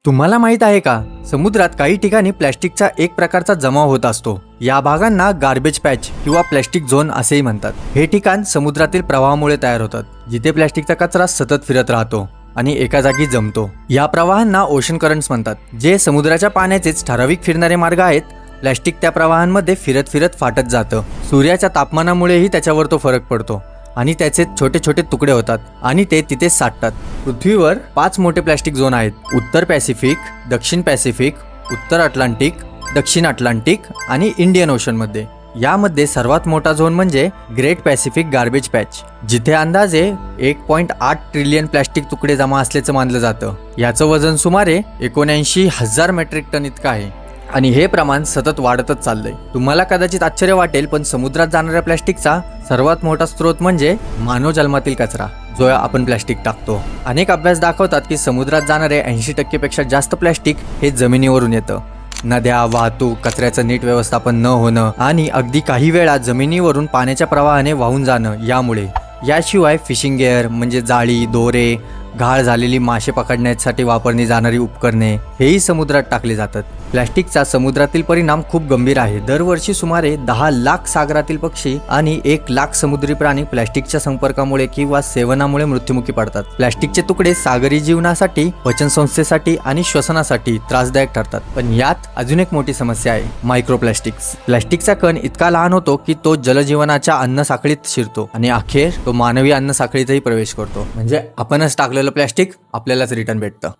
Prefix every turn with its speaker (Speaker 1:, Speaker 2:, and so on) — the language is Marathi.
Speaker 1: तुम्हाला माहित आहे का, समुद्रात काही ठिकाणी प्लॅस्टिकचा एक प्रकारचा जमाव होत असतो. या भागांना गार्बेज पॅच किंवा प्लॅस्टिक झोन असेही म्हणतात. हे ठिकाण समुद्रातील प्रवाहामुळे तयार होतात, जिथे प्लॅस्टिकचा कचरा सतत फिरत राहतो आणि एका जागी जमतो. या प्रवाहांना ओशन करंट्स म्हणतात, जे समुद्राच्या पाण्याचेच ठराविक फिरणारे मार्ग आहेत. प्लॅस्टिक त्या प्रवाहांमध्ये फिरत फिरत फाटत जातं. सूर्याच्या तापमानामुळेही त्याच्यावर तो फरक पडतो आणि त्याचे छोटे छोटे तुकडे होतात आणि ते तिथे साठतात. पृथ्वीवर 5 मोठे प्लॅस्टिक झोन आहेत: उत्तर पॅसिफिक, दक्षिण पॅसिफिक, उत्तर अटलांटिक, दक्षिण अटलांटिक आणि इंडियन ओशन मध्ये. यामध्ये सर्वात मोठा झोन म्हणजे ग्रेट पॅसिफिक गार्बेज पॅच, जिथे अंदाजे 1.8 ट्रिलियन प्लॅस्टिक तुकडे जमा असल्याचं मानलं जातं. याचं वजन सुमारे 79,000 मेट्रिक टन इतकं आहे आणि हे प्रमाण सतत वाढतच चाललंय. तुम्हाला कदाचित आश्चर्य वाटेल, पण समुद्रात जाणाऱ्या प्लॅस्टिकचा सर्वात मोठा स्रोत म्हणजे मानव जन्मातील कचरा, जो आपण प्लॅस्टिक टाकतो. अनेक अभ्यास दाखवतात की समुद्रात जाणारे 80% पेक्षा जास्त प्लॅस्टिक हे जमिनीवरून येतं. नद्या, वाहतूक, कचऱ्याचं नीट व्यवस्थापन न होणं आणि अगदी काही वेळा जमिनीवरून पाण्याच्या प्रवाहाने वाहून जाणं यामुळे. याशिवाय फिशिंग गेअर म्हणजे जाळी, दोरे, घाळ झालेली मासे पकडण्यासाठी वापरली जाणारी उपकरणे हेही समुद्रात टाकले जातात. प्लॅस्टिकचा समुद्रातील परिणाम खूप गंभीर आहे. दरवर्षी सुमारे 10 लाख सागरातील पक्षी आणि 1 लाख समुद्री प्राणी प्लॅस्टिकच्या संपर्कामुळे किंवा सेवनामुळे मृत्युमुखी पडतात. प्लॅस्टिकचे तुकडे सागरी जीवनासाठी, पचन संस्थेसाठी आणि श्वसनासाठी त्रासदायक ठरतात. पण यात अजून एक मोठी समस्या आहे: मायक्रोप्लॅस्टिक्स. प्लॅस्टिकचा कण इतका लहान होतो की तो जलजीवनाच्या अन्न साखळीत शिरतो आणि अखेर तो मानवी अन्न साखळीतही प्रवेश करतो. म्हणजे आपणच टाकलेलं प्लॅस्टिक आपल्यालाच रिटर्न भेटतं.